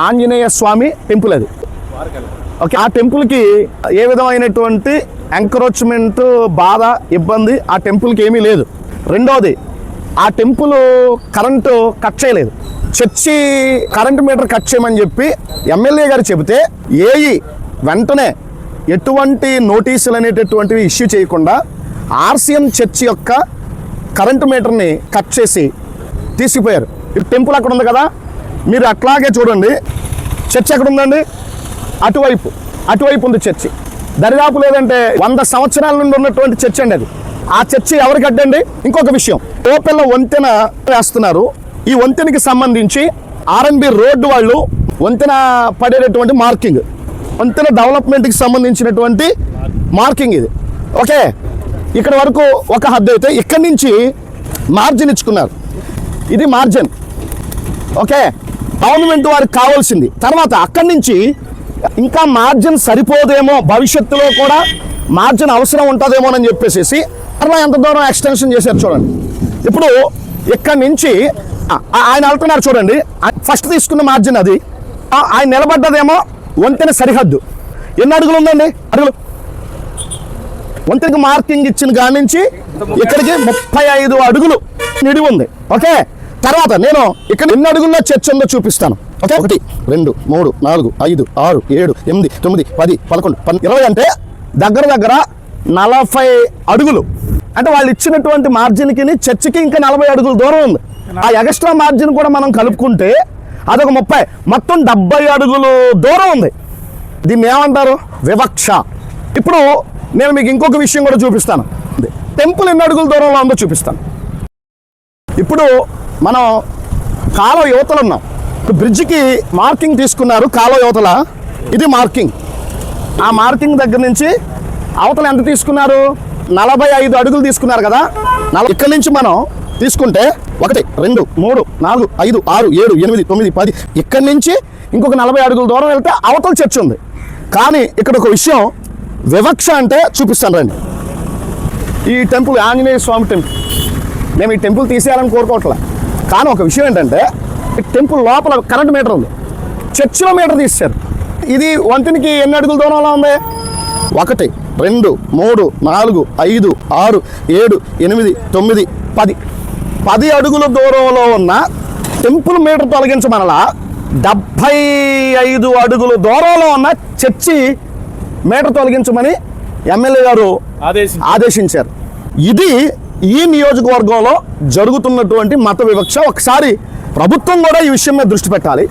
ఆంజనేయ స్వామి temple అది. Okay, ఆ టెంపుల్కి ఏ విధమైనటువంటి ఎంక్రోచ్మెంట్ బాధ ఇబ్బంది ఆ టెంపుల్కి ఏమీ లేదు. రెండవది, ఆ టెంపుల్ కరెంటు కట్ చేయలేదు. చర్చి కరెంటు మీటర్ కట్ చేయమని చెప్పి ఎమ్మెల్యే గారు చెబితే ఏఈ వెంటనే ఎటువంటి నోటీసులు అనేటటువంటివి ఇష్యూ చేయకుండా ఆర్సీఎం చర్చి యొక్క కరెంటు మీటర్ని కట్ చేసి తీసుకుపోయారు. ఇప్పుడు టెంపుల్ అక్కడ ఉంది కదా, మీరు అట్లాగే చూడండి. చర్చి ఎక్కడ ఉందండి? అటువైపు ఉంది చర్చి. దరిదాపు లేదంటే 100 సంవత్సరాల నుండి ఉన్నటువంటి చర్చి అండి అది. ఆ చర్చి ఎవరికి అడ్డండి? ఇంకొక విషయం, ఓపెన్లో వంతెన వేస్తున్నారు. ఈ వంతెనకి సంబంధించి ఆర్ఎన్బి రోడ్డు వాళ్ళు వంతెన పడేటటువంటి మార్కింగ్, వంతెన డెవలప్మెంట్కి సంబంధించినటువంటి మార్కింగ్ ఇది. ఓకే, ఇక్కడ వరకు ఒక హద్దు అయితే ఇక్కడి నుంచి మార్జిన్ ఇచ్చుకున్నారు. ఇది మార్జిన్. ఓకే, గవర్నమెంట్ వారికి కావాల్సింది. తర్వాత అక్కడి నుంచి ఇంకా మార్జిన్ సరిపోదేమో, భవిష్యత్తులో కూడా మార్జిన్ అవసరం ఉంటుందేమోనని చెప్పేసి అట్లా ఎంత దూరం ఎక్స్టెన్షన్ చేశారు చూడండి. ఇప్పుడు ఇక్కడి నుంచి ఆయన వెళ్తున్నారు చూడండి. ఫస్ట్ తీసుకున్న మార్జిన్ అది. ఆయన నిలబడ్డదేమో వంతెన సరిహద్దు. ఎన్ని అడుగులు ఉందండి? అడుగులు. వంతెనకి మార్కింగ్ ఇచ్చిన కాడి నుంచి ఇక్కడికి 35 అడుగులు నిడివి ఉంది. ఓకే, తర్వాత నేను ఇక్కడ ఎన్ని అడుగుల్లో చర్చ్ ఉందో చూపిస్తాను. ఓకే, 1 2 3 4 5 6 7 8 9 10 11 12 20 అంటే దగ్గర 40 అడుగులు. అంటే వాళ్ళు ఇచ్చినటువంటి మార్జిన్కి చర్చికి ఇంకా 40 అడుగులు దూరం ఉంది. ఆ ఎక్స్ట్రా మార్జిన్ కూడా మనం కలుపుకుంటే అదొక 30, మొత్తం 70 అడుగులు దూరం ఉంది. దీన్ని ఏమంటారు? వివక్ష. ఇప్పుడు నేను మీకు ఇంకొక విషయం కూడా చూపిస్తాను. టెంపుల్ ఎన్ని అడుగుల దూరంలో ఉందో చూపిస్తాను. ఇప్పుడు మనం కాలువ యువతలు ఉన్నాం. బ్రిడ్జికి మార్కింగ్ తీసుకున్నారు కాలువ యువతల. ఇది మార్కింగ్. ఆ మార్కింగ్ దగ్గర నుంచి అవతల ఎంత తీసుకున్నారు? 45 అడుగులు తీసుకున్నారు కదా. ఇక్కడి నుంచి మనం తీసుకుంటే 1 2 3 4 5 6 7 8 9 10 ఇక్కడి నుంచి ఇంకొక 40 అడుగుల దూరం వెళ్తే అవతల చర్చ్ ఉంది. కానీ ఇక్కడ ఒక విషయం, వివక్ష అంటే చూపిస్తాను రండి. ఈ టెంపుల్ ఆంజనేయ స్వామి టెంపుల్. మేము ఈ టెంపుల్ తీసేయాలని కోరుకోవట్లే. కానీ ఒక విషయం ఏంటంటే టెంపుల్ లోపల కరెంట్ మీటర్ ఉంది, చర్చిలో మీటర్ తీశారు. ఇది వంతెనకి ఎన్ని అడుగుల దూరంలో ఉంది? 1 2 3 4 5 6 7 8 9 10 10 అడుగుల దూరంలో ఉన్న టెంపుల్ మీటర్ తొలగించమనలా 75 అడుగుల దూరంలో ఉన్న చర్చి మీటర్ తొలగించమని ఎమ్మెల్యే గారు ఆదేశించారు. ఇది ఈ నియోజకవర్గంలో జరుగుతున్నటువంటి మత వివక్ష. ఒకసారి ప్రభుత్వం కూడా ఈ విషయం మీద దృష్టి పెట్టాలి.